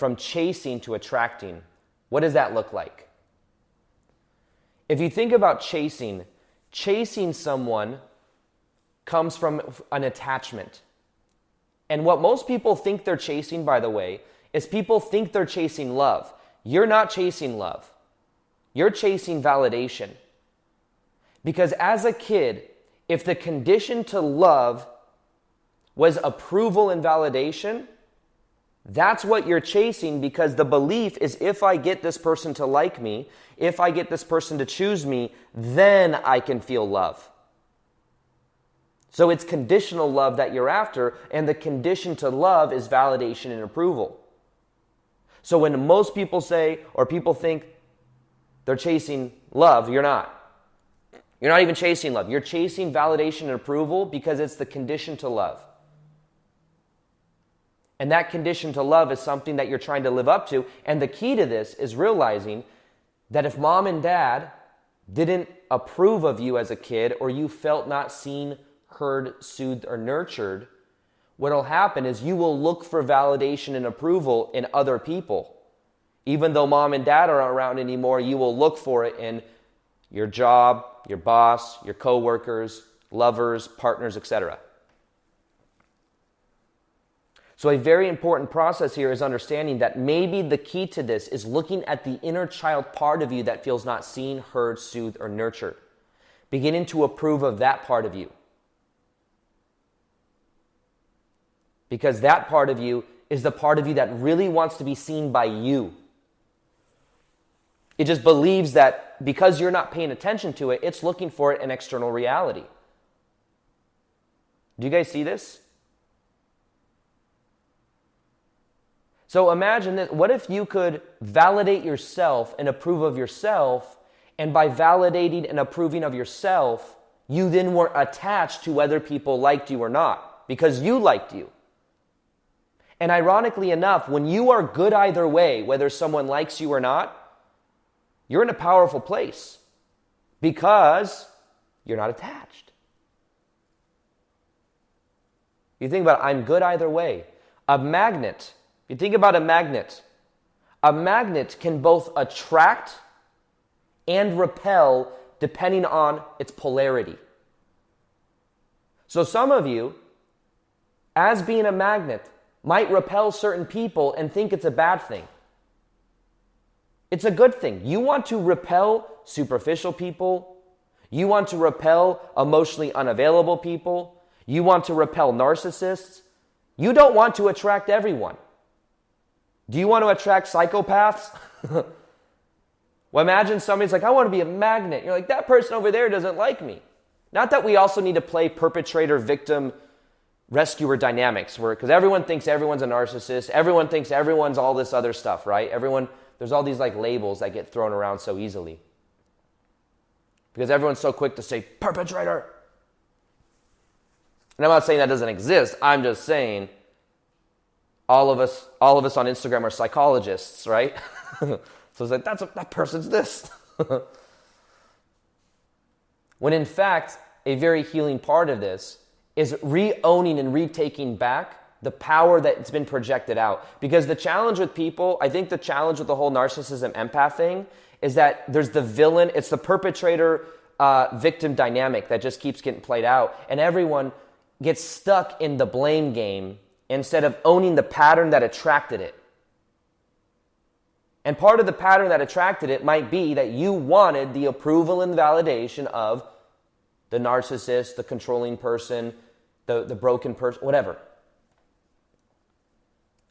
from chasing to attracting. What does that look like? If you think about chasing someone comes from an attachment. And what most people think they're chasing, by the way, is people think they're chasing love. You're not chasing love. You're chasing validation. Because as a kid, if the condition to love was approval and validation, that's what you're chasing, because the belief is, if I get this person to like me, if I get this person to choose me, then I can feel love. So it's conditional love that you're after, and the condition to love is validation and approval. So when most people say, or people think they're chasing love, you're not. You're not even chasing love. You're chasing validation and approval because it's the condition to love. And that condition to love is something that you're trying to live up to. And the key to this is realizing that if mom and dad didn't approve of you as a kid, or you felt not seen, heard, soothed, or nurtured, what will happen is you will look for validation and approval in other people. Even though mom and dad aren't around anymore, you will look for it in your job, your boss, your coworkers, lovers, partners, etc. So a very important process here is understanding that maybe the key to this is looking at the inner child part of you that feels not seen, heard, soothed, or nurtured. Beginning to approve of that part of you. Because that part of you is the part of you that really wants to be seen by you. It just believes that because you're not paying attention to it, it's looking for it in external reality. Do you guys see this? So imagine this. What if you could validate yourself and approve of yourself, and by validating and approving of yourself, you then weren't attached to whether people liked you or not, because you liked you. And ironically enough, when you are good either way, whether someone likes you or not, you're in a powerful place because you're not attached. You think about it, I'm good either way. A magnet, you think about a magnet can both attract and repel depending on its polarity. So some of you, as being a magnet, might repel certain people and think it's a bad thing. It's a good thing. You want to repel superficial people. You want to repel emotionally unavailable people. You want to repel narcissists. You don't want to attract everyone. Do you want to attract psychopaths? Well, imagine somebody's like, I want to be a magnet. You're like, that person over there doesn't like me. Not that we also need to play perpetrator, victim, rescuer dynamics, because everyone thinks everyone's a narcissist. Everyone thinks everyone's all this other stuff, right? There's all these like labels that get thrown around so easily. Because everyone's so quick to say, perpetrator. And I'm not saying that doesn't exist. I'm just saying all of us on Instagram are psychologists, right? So it's like, that person's this. When in fact, a very healing part of this is re-owning and retaking back the power that's been projected out. Because the challenge with people, I think the challenge with the whole narcissism empath thing is that there's the villain, it's the perpetrator victim dynamic that just keeps getting played out. And everyone gets stuck in the blame game instead of owning the pattern that attracted it. And part of the pattern that attracted it might be that you wanted the approval and validation of the narcissist, the controlling person, the broken person, whatever.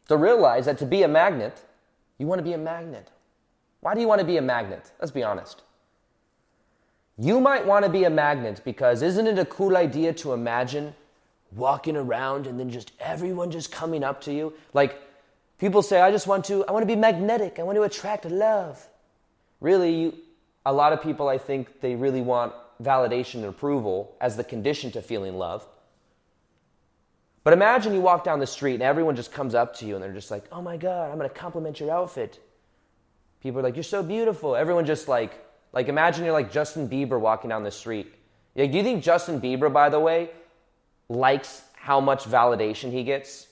So realize that to be a magnet, you want to be a magnet. Why do you want to be a magnet? Let's be honest. You might want to be a magnet because isn't it a cool idea to imagine walking around and then just everyone just coming up to you? Like people say, I want to be magnetic. I want to attract love. Really, a lot of people, I think they really want validation and approval as the condition to feeling love. But imagine you walk down the street and everyone just comes up to you and they're just like, oh my God, I'm going to compliment your outfit. People are like, you're so beautiful. Everyone just like imagine you're like Justin Bieber walking down the street. Like, do you think Justin Bieber, by the way, likes how much validation he gets?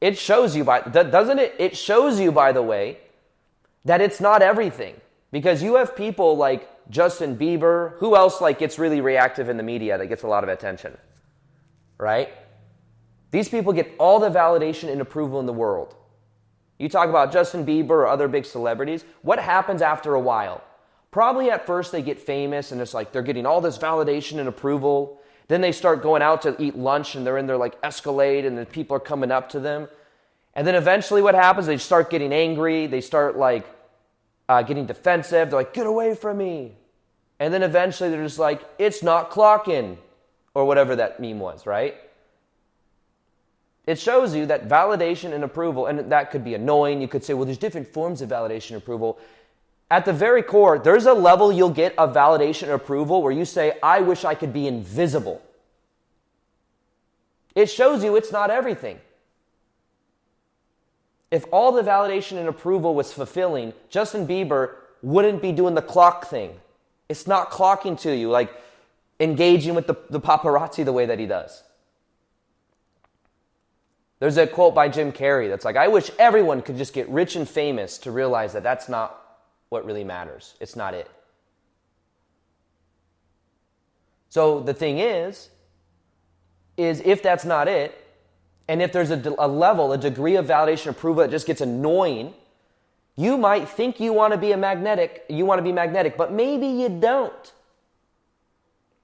It shows you, doesn't it? It shows you, by the way, that it's not everything. Because you have people like Justin Bieber, who else like gets really reactive in the media that gets a lot of attention, right? These people get all the validation and approval in the world. You talk about Justin Bieber or other big celebrities, what happens after a while? Probably at first they get famous and it's like they're getting all this validation and approval. Then they start going out to eat lunch and they're in their like Escalade and then people are coming up to them. And then eventually what happens, they start getting angry. They start like getting defensive. They're like, get away from me. And then eventually they're just like, it's not clocking. Or whatever that meme was, right? It shows you that validation and approval, and that could be annoying. You could say, well, there's different forms of validation and approval. At the very core, there's a level you'll get of validation and approval where you say, I wish I could be invisible. It shows you it's not everything. If all the validation and approval was fulfilling, Justin Bieber wouldn't be doing the clock thing. It's not clocking to you, like engaging with the paparazzi the way that he does. There's a quote by Jim Carrey that's like, I wish everyone could just get rich and famous to realize that that's not what really matters. It's not it. So the thing is if that's not it, and if there's a level, a degree of validation approval that just gets annoying, you might think you want to be magnetic, but maybe you don't.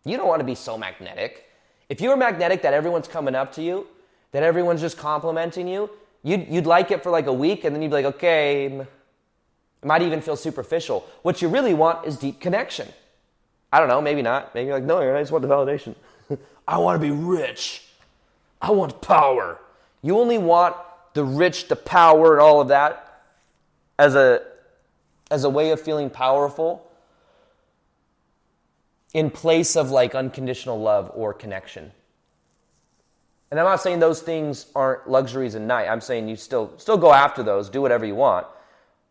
You don't want to be so magnetic. If you were magnetic that everyone's coming up to you, that everyone's just complimenting you, you'd like it for like a week, and then you'd be like, okay, it might even feel superficial. What you really want is deep connection. I don't know, maybe not. Maybe you're like, no, I just want the validation. I want to be rich. I want power. You only want the rich, the power, and all of that as a way of feeling powerful in place of like unconditional love or connection. And I'm not saying those things aren't luxuries and nice. I'm saying you still go after those, do whatever you want.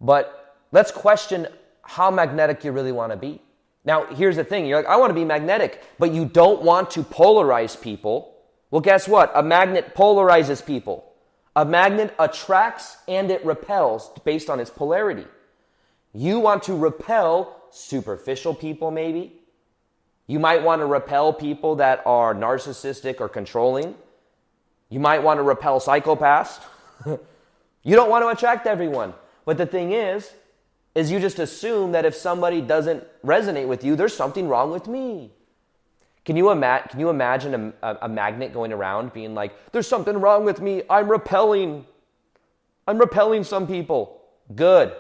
But let's question how magnetic you really want to be. Now, here's the thing. You're like, I want to be magnetic, but you don't want to polarize people. Well, guess what? A magnet polarizes people. A magnet attracts and it repels based on its polarity. You want to repel superficial people, maybe. You might want to repel people that are narcissistic or controlling. You might want to repel psychopaths. You don't want to attract everyone. But the thing is you just assume that if somebody doesn't resonate with you, there's something wrong with me. Can you imagine a magnet going around being like, there's something wrong with me, I'm repelling some people. Good.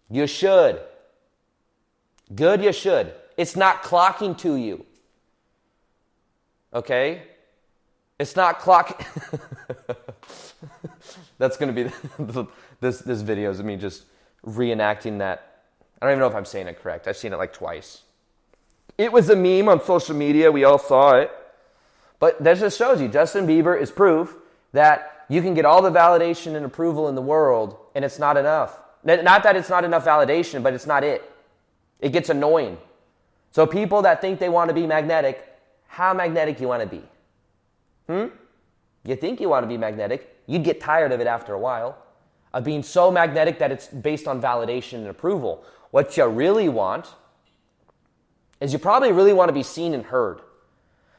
You should. Good, you should. It's not clocking to you. Okay? It's not clocking. That's going to be this video is me just reenacting that. I don't even know if I'm saying it correct. I've seen it like twice. It was a meme on social media. We all saw it. But that just shows you Justin Bieber is proof that you can get all the validation and approval in the world and it's not enough. Not that it's not enough validation, but it's not it. It gets annoying. So people that think they want to be magnetic, how magnetic you want to be? You think you want to be magnetic. You'd get tired of it after a while. Of being so magnetic that it's based on validation and approval. What you really want is you probably really want to be seen and heard.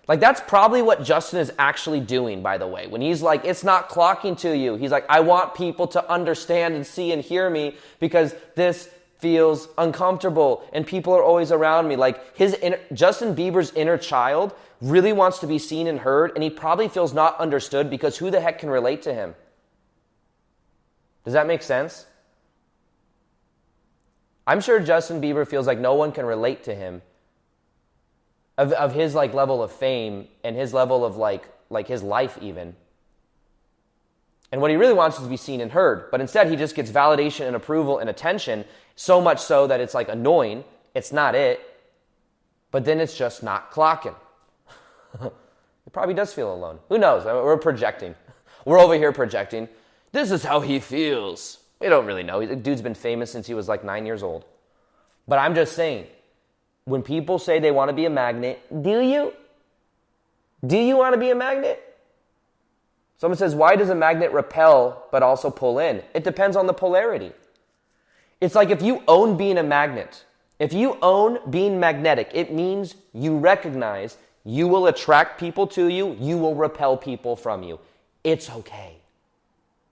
Like that's probably what Justin is actually doing, by the way. When he's like, it's not clocking to you. He's like, I want people to understand and see and hear me because this feels uncomfortable and people are always around me. Like Justin Bieber's inner child really wants to be seen and heard, and he probably feels not understood because who the heck can relate to him? Does that make sense? I'm sure Justin Bieber feels like no one can relate to him of his like level of fame and his level of like his life even. And what he really wants is to be seen and heard. But instead he just gets validation and approval and attention, so much so that it's like annoying. It's not it. But then it's just not clocking. He probably does feel alone. Who knows? We're projecting. We're over here projecting. This is how he feels. We don't really know. The dude's been famous since he was like 9 years old. But I'm just saying, when people say they want to be a magnet, do you? Do you want to be a magnet? Someone says, why does a magnet repel but also pull in? It depends on the polarity. It's like if you own being a magnet, if you own being magnetic, it means you recognize you will attract people to you, you will repel people from you. It's okay.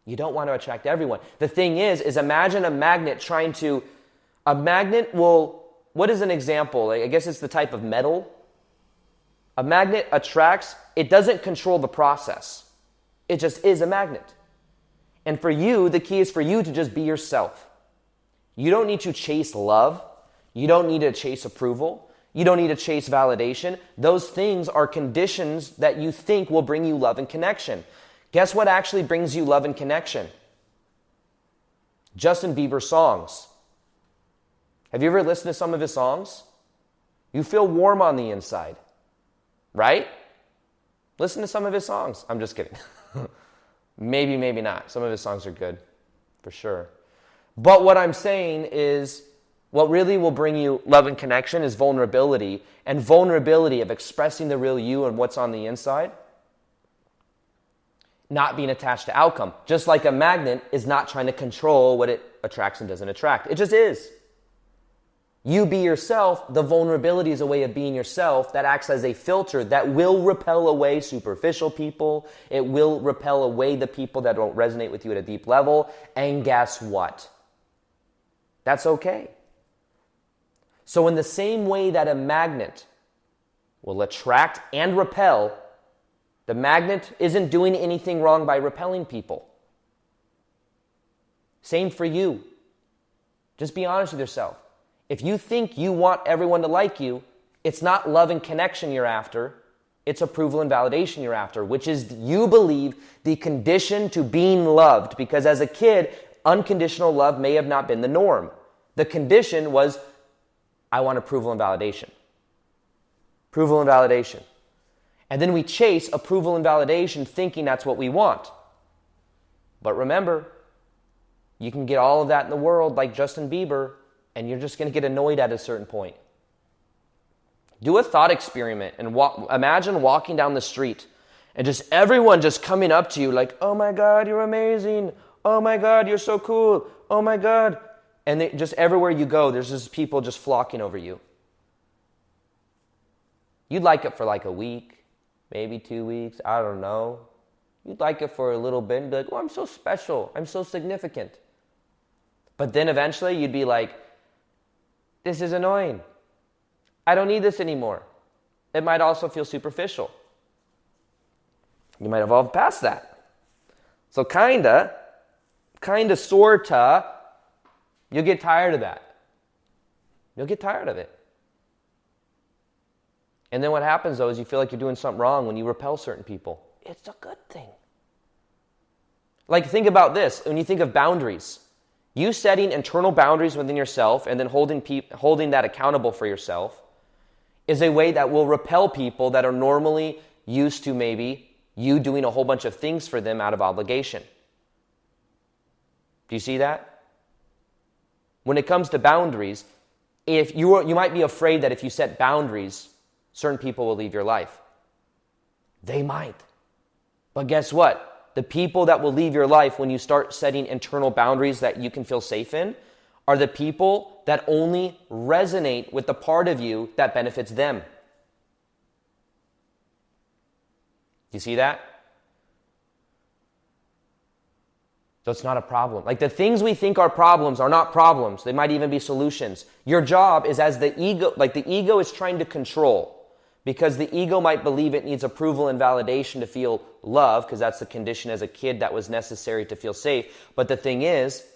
You don't want to attract everyone. The thing is imagine a magnet what is an example? I guess it's the type of metal. A magnet attracts, it doesn't control the process. It just is a magnet. And for you, the key is for you to just be yourself. You don't need to chase love. You don't need to chase approval. You don't need to chase validation. Those things are conditions that you think will bring you love and connection. Guess what actually brings you love and connection? Justin Bieber songs. Have you ever listened to some of his songs? You feel warm on the inside, right? Listen to some of his songs. I'm just kidding. Maybe, maybe not. Some of his songs are good, for sure. But what I'm saying is, what really will bring you love and connection is vulnerability, and vulnerability of expressing the real you and what's on the inside, not being attached to outcome. Just like a magnet is not trying to control what it attracts and doesn't attract. It just is. You be yourself. The vulnerability is a way of being yourself that acts as a filter that will repel away superficial people. It will repel away the people that don't resonate with you at a deep level. And guess what? That's okay. So in the same way that a magnet will attract and repel, the magnet isn't doing anything wrong by repelling people. Same for you. Just be honest with yourself. If you think you want everyone to like you, it's not love and connection you're after. It's approval and validation you're after, which is, you believe, the condition to being loved. Because as a kid, unconditional love may have not been the norm. The condition was, I want approval and validation. Approval and validation. And then we chase approval and validation thinking that's what we want. But remember, you can get all of that in the world like Justin Bieber, and you're just going to get annoyed at a certain point. Do a thought experiment and imagine walking down the street and just everyone just coming up to you like, oh my God, you're amazing. Oh my God, you're so cool. Oh my God. And just everywhere you go, there's just people just flocking over you. You'd like it for like a week, maybe 2 weeks, I don't know. You'd like it for a little bit and be like, oh, I'm so special. I'm so significant. But then eventually you'd be like, this is annoying. I don't need this anymore. It might also feel superficial. You might evolve past that. So kinda, sorta, you'll get tired of that. You'll get tired of it. And then what happens though is you feel like you're doing something wrong when you repel certain people. It's a good thing. Like think about this, when you think of boundaries. You setting internal boundaries within yourself and then holding that accountable for yourself is a way that will repel people that are normally used to maybe you doing a whole bunch of things for them out of obligation. Do you see that? When it comes to boundaries, if you might be afraid that if you set boundaries, certain people will leave your life. They might. But guess what? The people that will leave your life when you start setting internal boundaries that you can feel safe in are the people that only resonate with the part of you that benefits them. You see that? So it's not a problem. Like the things we think are problems are not problems. They might even be solutions. Your job is as the ego, like the ego is trying to control. Because the ego might believe it needs approval and validation to feel love, because that's the condition as a kid that was necessary to feel safe. But the thing is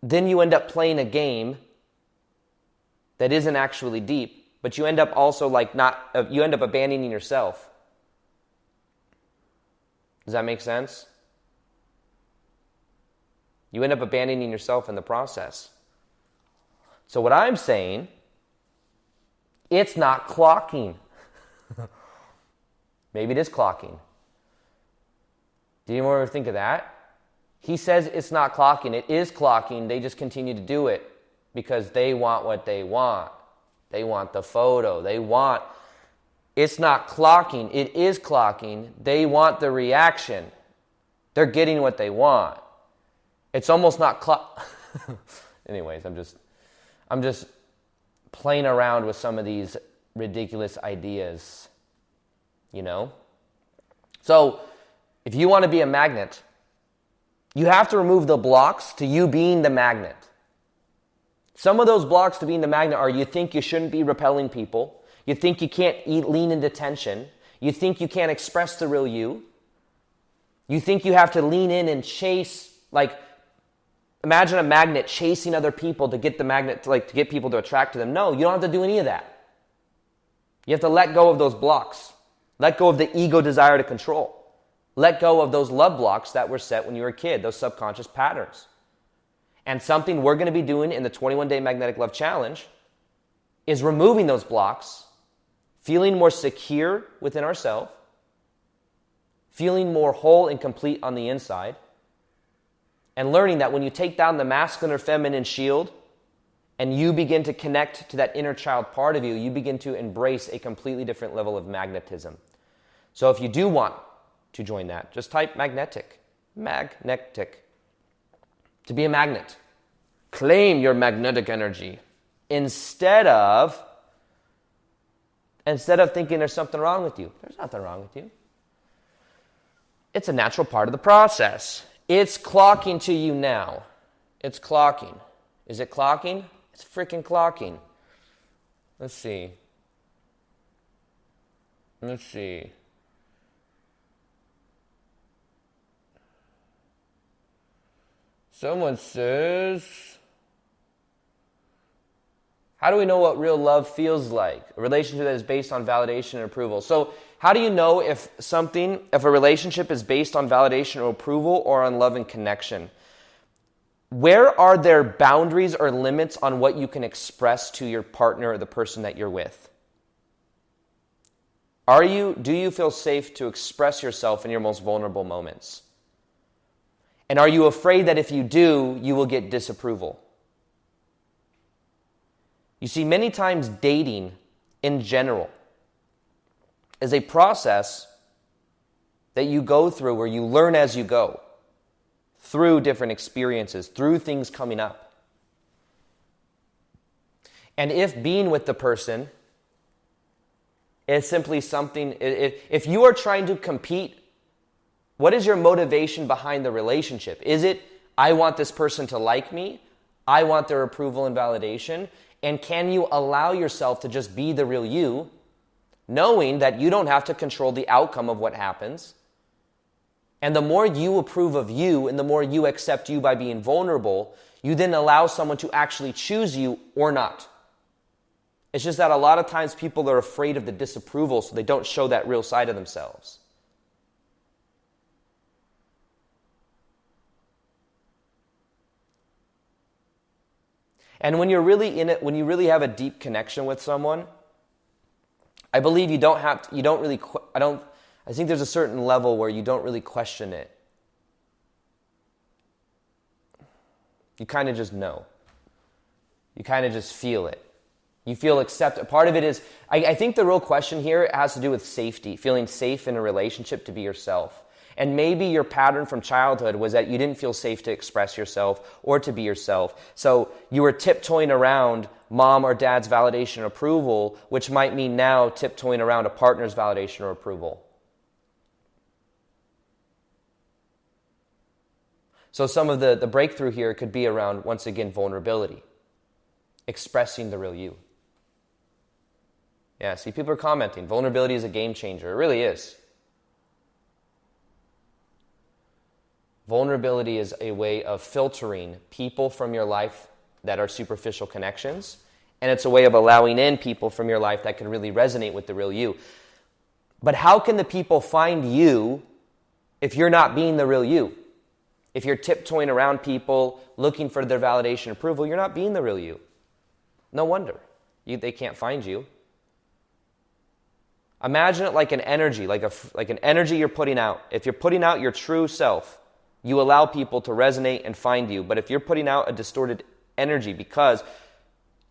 then you end up playing a game that isn't actually deep, but you end up also you end up abandoning yourself. Does that make sense? You end up abandoning yourself in the process. So what I'm saying, it's not clocking. Maybe it is clocking. Do you ever think of that? He says it's not clocking. It is clocking. They just continue to do it because they want what they want. They want the photo. They want It's not clocking. It is clocking. They want the reaction. They're getting what they want. It's almost not clock. Anyways, I'm just playing around with some of these ridiculous ideas, you know? So, if you want to be a magnet, you have to remove the blocks to you being the magnet. Some of those blocks to being the magnet are you think you shouldn't be repelling people. You think you can't lean into tension. You think you can't express the real you. You think you have to lean in and chase, like, imagine a magnet chasing other people to get the magnet, to get people to attract to them. No, you don't have to do any of that. You have to let go of those blocks. Let go of the ego desire to control. Let go of those love blocks that were set when you were a kid, those subconscious patterns. And something we're going to be doing in the 21-Day Magnetic Love Challenge is removing those blocks, feeling more secure within ourselves, feeling more whole and complete on the inside, and learning that when you take down the masculine or feminine shield and you begin to connect to that inner child part of you, you begin to embrace a completely different level of magnetism. So if you do want to join that, just type magnetic, to be a magnet. Claim your magnetic energy instead of thinking there's something wrong with you. There's nothing wrong with you. It's a natural part of the process. It's clocking to you now. It's clocking. Is it clocking? It's freaking clocking. Let's see. Someone says, how do we know what real love feels like? A relationship that is based on validation and approval. So how do you know if a relationship is based on validation or approval or on love and connection? Where are there boundaries or limits on what you can express to your partner or the person that you're with? Do you feel safe to express yourself in your most vulnerable moments? And are you afraid that if you do, you will get disapproval? You see, many times dating in general is a process that you go through where you learn as you go, through different experiences, through things coming up. And if being with the person is simply something, if you are trying to compete, what is your motivation behind the relationship? Is it, I want this person to like me, I want their approval and validation, and can you allow yourself to just be the real you, knowing that you don't have to control the outcome of what happens? And the more you approve of you and the more you accept you by being vulnerable, you then allow someone to actually choose you or not. It's just that a lot of times people are afraid of the disapproval, so they don't show that real side of themselves. And when you're really in it, when you really have a deep connection with someone, I believe I think there's a certain level where you don't really question it. You kind of just know. You kind of just feel it. You feel accepted. Part of it is, I think the real question here has to do with safety, feeling safe in a relationship to be yourself. And maybe your pattern from childhood was that you didn't feel safe to express yourself or to be yourself. So you were tiptoeing around mom or dad's validation or approval, which might mean now tiptoeing around a partner's validation or approval. So some of the breakthrough here could be around, once again, vulnerability. Expressing the real you. Yeah, see, people are commenting. Vulnerability is a game changer. It really is. Vulnerability is a way of filtering people from your life that are superficial connections, and it's a way of allowing in people from your life that can really resonate with the real you. But how can the people find you if you're not being the real you? If you're tiptoeing around people, looking for their validation and approval, you're not being the real you. No wonder. They can't find you. Imagine it like an energy, like an energy you're putting out. If you're putting out your true self, you allow people to resonate and find you. But if you're putting out a distorted energy because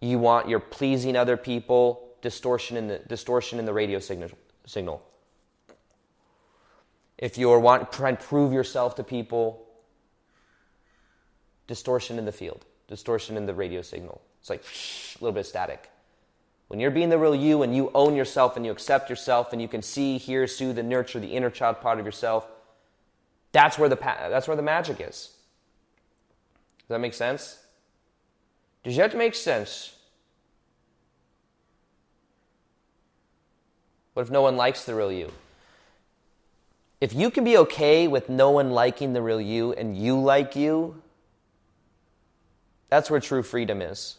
you're pleasing other people, distortion in the radio signal. If you're trying to prove yourself to people, distortion in the field, distortion in the radio signal. It's like a little bit of static. When you're being the real you and you own yourself and you accept yourself and you can see, hear, soothe, and nurture the inner child part of yourself, that's where the magic is. Does that make sense? Does that make sense? What if no one likes the real you? If you can be okay with no one liking the real you and you like you, that's where true freedom is.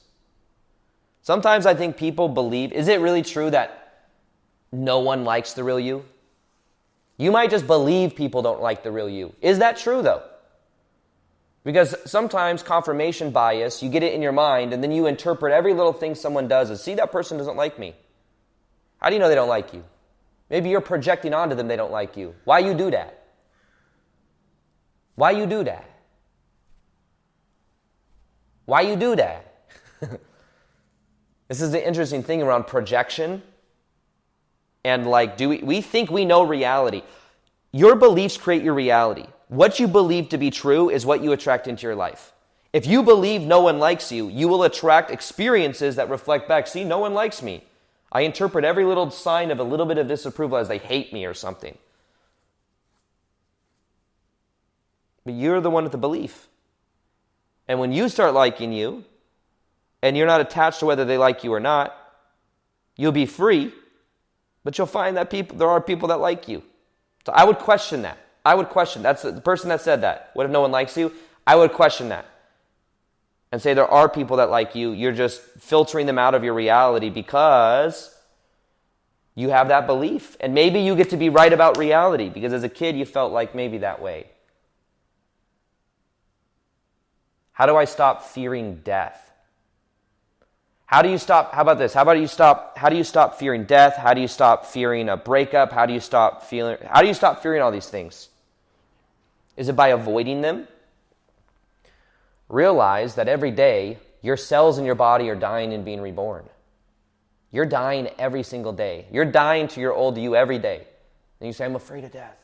Sometimes I think people believe, is it really true that no one likes the real you? You might just believe people don't like the real you. Is that true though? Because sometimes confirmation bias, you get it in your mind and then you interpret every little thing someone does as, see, that person doesn't like me. How do you know they don't like you? Maybe you're projecting onto them they don't like you. Why you do that? Why you do that? Why you do that? This is the interesting thing around projection. And like, we think we know reality. Your beliefs create your reality. What you believe to be true is what you attract into your life. If you believe no one likes you, you will attract experiences that reflect back. See, no one likes me. I interpret every little sign of a little bit of disapproval as they hate me or something. But you're the one with the belief. And when you start liking you, and you're not attached to whether they like you or not, you'll be free, but you'll find that there are people that like you. So I would question that. That's the person that said that. What if no one likes you? I would question that. And say there are people that like you. You're just filtering them out of your reality because you have that belief. And maybe you get to be right about reality because as a kid you felt like maybe that way. How do I stop fearing death? How do you stop fearing death? How do you stop fearing a breakup? How do you stop fearing all these things? Is it by avoiding them? Realize that every day your cells in your body are dying and being reborn. You're dying every single day. You're dying to your old you every day. And you say, I'm afraid of death.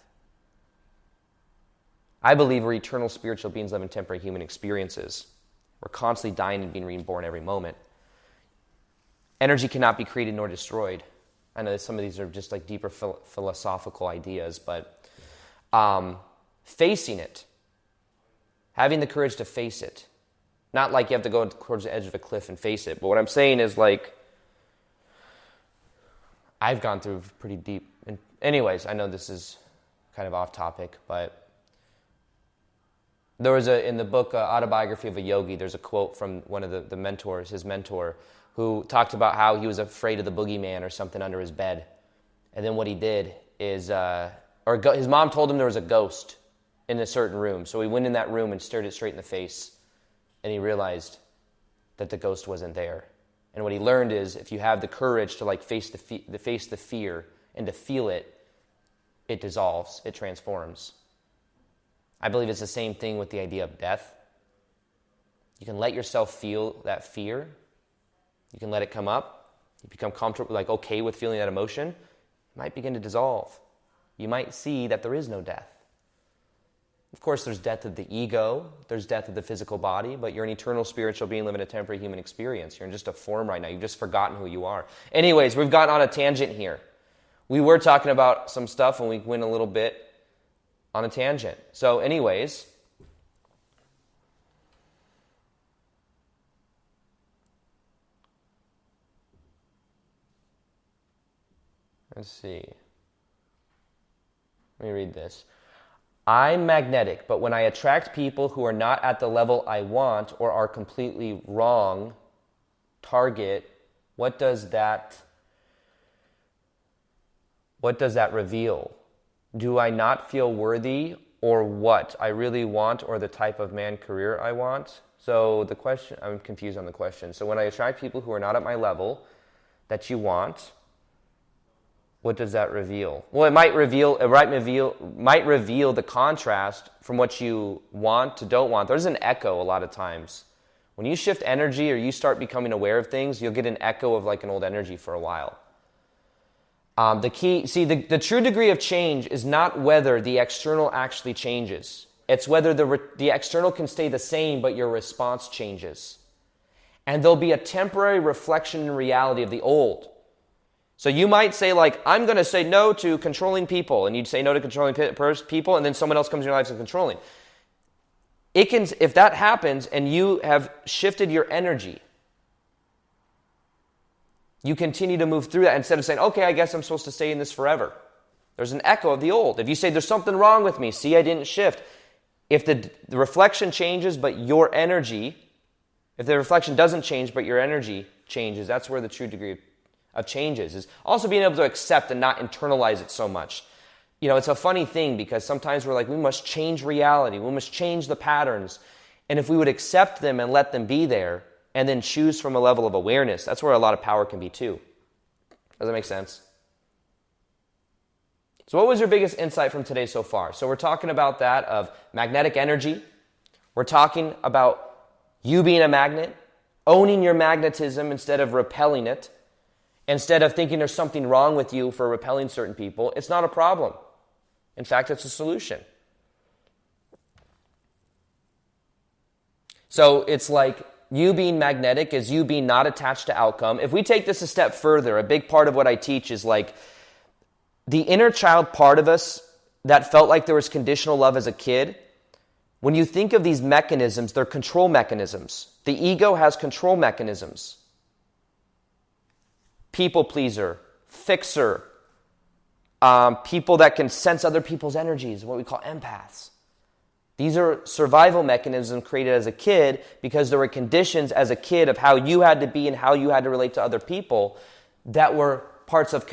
I believe we're eternal spiritual beings living temporary human experiences. We're constantly dying and being reborn every moment. Energy cannot be created nor destroyed. I know that some of these are just like deeper philosophical ideas, but facing it, having the courage to face it, not like you have to go towards the edge of a cliff and face it, but what I'm saying is like, I've gone through pretty deep, and anyways, I know this is kind of off topic, but there was in the book Autobiography of a Yogi, there's a quote from one of the mentors, his mentor, who talked about how he was afraid of the boogeyman or something under his bed. And then what he did is, his mom told him there was a ghost in a certain room. So he went in that room and stared it straight in the face. And he realized that the ghost wasn't there. And what he learned is if you have the courage to like face the fear and to feel it, it dissolves, it transforms. I believe it's the same thing with the idea of death. You can let yourself feel that fear. You can let it come up. You become comfortable, like okay with feeling that emotion. It might begin to dissolve. You might see that there is no death. Of course, there's death of the ego. There's death of the physical body. But you're an eternal spiritual being living a temporary human experience. You're in just a form right now. You've just forgotten who you are. Anyways, we've gotten on a tangent here. We were talking about some stuff and we went a little bit on a tangent. So anyways, let's see. Let me read this. I'm magnetic, but when I attract people who are not at the level I want or are completely wrong target, what does that reveal? Do I not feel worthy or what I really want or the type of man career I want? So the question, I'm confused on the question. So when I attract people who are not at my level that you want, what does that reveal? Well, it might reveal the contrast from what you want to don't want. There's an echo a lot of times When you shift energy or you start becoming aware of things, you'll get an echo of like an old energy for a while. The true degree of change is not whether the external actually changes. It's whether the external can stay the same, but your response changes. And there'll be a temporary reflection in reality of the old. So you might say like, I'm going to say no to controlling people. And you'd say no to controlling people, and then someone else comes in your life and controlling. If that happens and you have shifted your energy, you continue to move through that instead of saying, okay, I guess I'm supposed to stay in this forever. There's an echo of the old. If you say, there's something wrong with me, see, I didn't shift. If the reflection changes, but your energy, if the reflection doesn't change, but your energy changes, that's where the true degree of change is also being able to accept and not internalize it so much. You know, it's a funny thing because sometimes we're like, we must change reality. We must change the patterns. And if we would accept them and let them be there and then choose from a level of awareness, that's where a lot of power can be too. Does that make sense? So what was your biggest insight from today so far? So we're talking about that of magnetic energy. We're talking about you being a magnet, owning your magnetism instead of repelling it. Instead of thinking there's something wrong with you for repelling certain people, it's not a problem. In fact, it's a solution. So it's like you being magnetic is you being not attached to outcome. If we take this a step further, a big part of what I teach is like the inner child part of us that felt like there was conditional love as a kid. When you think of these mechanisms, they're control mechanisms. The ego has control mechanisms. People pleaser, fixer, people that can sense other people's energies, what we call empaths. These are survival mechanisms created as a kid because there were conditions as a kid of how you had to be and how you had to relate to other people that were parts of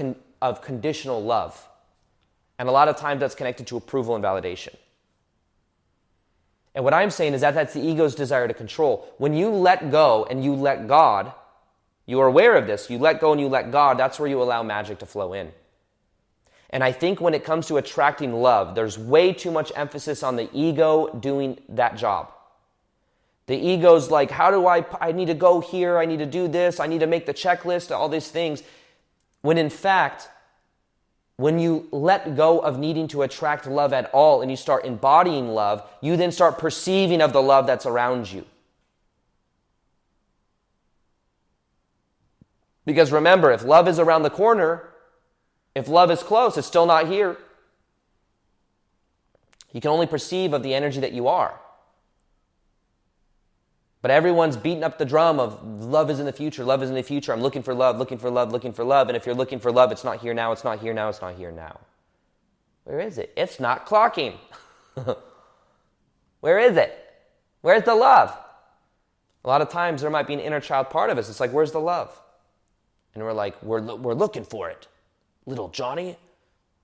conditional love. And a lot of times that's connected to approval and validation. And what I'm saying is that that's the ego's desire to control. When you let go and you let God, you are aware of this, you let go and you let God, that's where you allow magic to flow in. And I think when it comes to attracting love, there's way too much emphasis on the ego doing that job. The ego's like, how do I need to go here, I need to do this, I need to make the checklist, all these things. When in fact, when you let go of needing to attract love at all and you start embodying love, you then start perceiving of the love that's around you. Because remember, if love is around the corner, if love is close, it's still not here. You can only perceive of the energy that you are. But everyone's beating up the drum of love is in the future, love is in the future. I'm looking for love, looking for love, looking for love. And if you're looking for love, it's not here now, it's not here now, it's not here now. Where is it? It's not clocking. Where is it? Where's the love? A lot of times there might be an inner child part of us. It's like, where's the love? And we're like, we're looking for it. Little Johnny,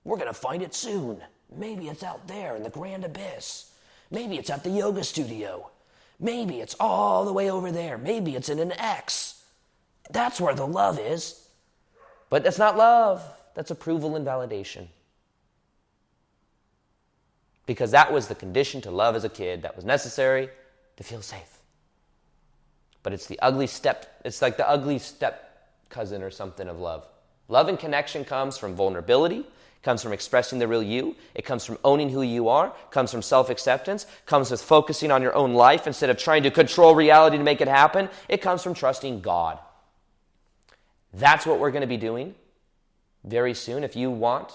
we're going to find it soon. Maybe it's out there in the grand abyss. Maybe it's at the yoga studio. Maybe it's all the way over there. Maybe it's in an X. That's where the love is. But that's not love. That's approval and validation. Because that was the condition to love as a kid that was necessary to feel safe. But it's the ugly step. It's like the ugly step cousin or something of love. Love and connection comes from vulnerability, comes from expressing the real you, it comes from owning who you are, comes from self-acceptance, comes with focusing on your own life instead of trying to control reality to make it happen. It comes from trusting God. That's what we're going to be doing very soon. If you want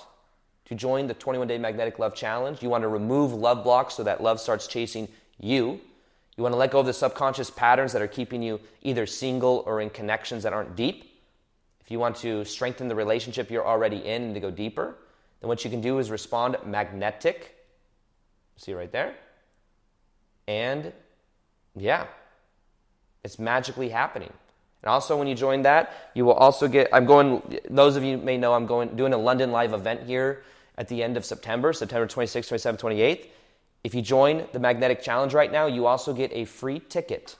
to join the 21-Day Magnetic Love Challenge, you want to remove love blocks so that love starts chasing you. You want to let go of the subconscious patterns that are keeping you either single or in connections that aren't deep. If you want to strengthen the relationship you're already in and to go deeper, then what you can do is respond magnetic. See right there? And yeah, it's magically happening. And also when you join that, you will also get, those of you may know I'm doing a London live event here at the end of September 26th, 27th, 28th. If you join the Magnetic Challenge right now, you also get a free ticket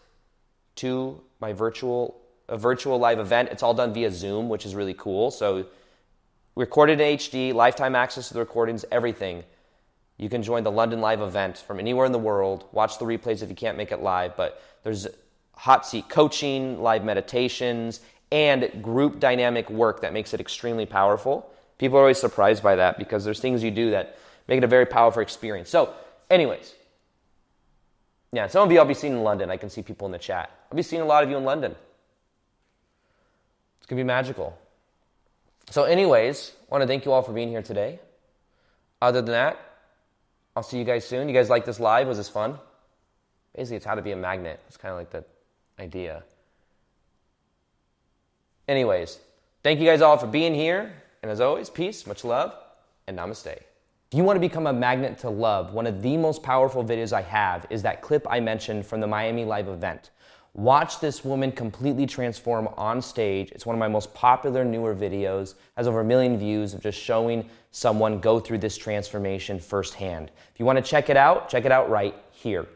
to my virtual live event. It's all done via Zoom, which is really cool. So recorded in HD, lifetime access to the recordings, everything. You can join the London live event from anywhere in the world. Watch the replays if you can't make it live. But there's hot seat coaching, live meditations, and group dynamic work that makes it extremely powerful. People are always surprised by that because there's things you do that make it a very powerful experience. So, anyways, yeah, some of you I'll be seeing in London. I can see people in the chat. I'll be seeing a lot of you in London. It's going to be magical. So anyways, I want to thank you all for being here today. Other than that, I'll see you guys soon. You guys like this live? Was this fun? Basically, it's how to be a magnet. It's kind of like the idea. Anyways, thank you guys all for being here. And as always, peace, much love, and namaste. If you want to become a magnet to love, one of the most powerful videos I have is that clip I mentioned from the Miami Live event. Watch this woman completely transform on stage. It's one of my most popular newer videos. Has over 1 million views of just showing someone go through this transformation firsthand. If you want to check it out right here.